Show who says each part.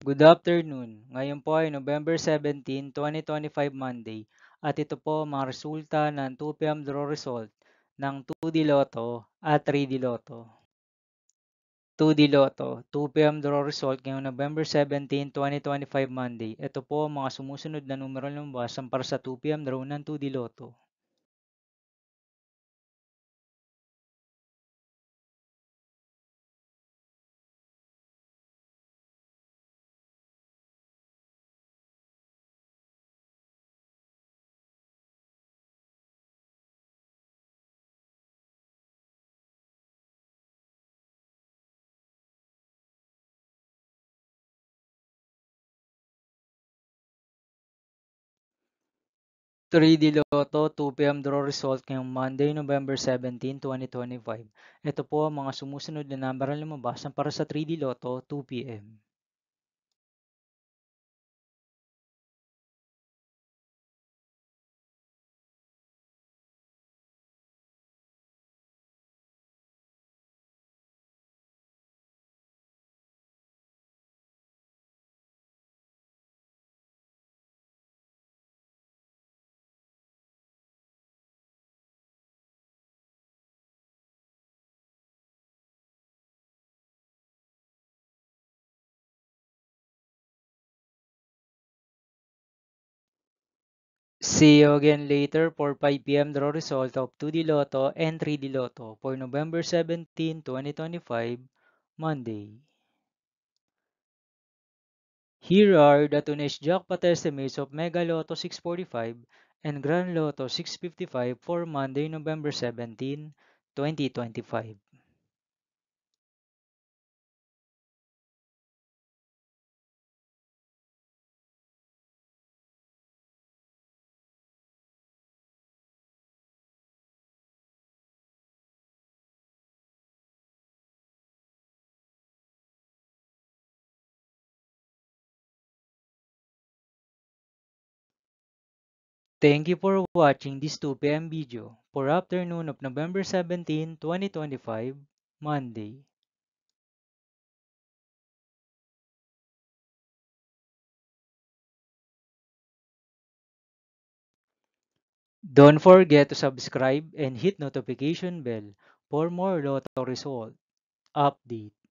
Speaker 1: Good afternoon. Ngayon po ay November 17, 2025 Monday at ito po ang mga resulta ng 2 PM draw result ng 2D Lotto at 3D Lotto. 2D Lotto, 2 PM draw result ngayong November 17, 2025 Monday. Ito po ang mga sumusunod na numero ng lumabas para sa 2 PM draw ng 2D Lotto. 3D Lotto 2 PM draw result ngayong Monday, November 17, 2025. Ito po ang mga sumusunod na number na lumabas para sa 3D Lotto 2 PM. See you again later for 5 PM draw result of 2D Lotto and 3D Lotto for November 17, 2025, Monday. Here are the today's jackpot estimates of Mega Lotto 645 and Grand Lotto 655 for Monday, November 17, 2025. Thank you for watching this 2 PM video for afternoon of November 17, 2025, Monday. Don't forget to subscribe and hit notification bell for more Lotto result update.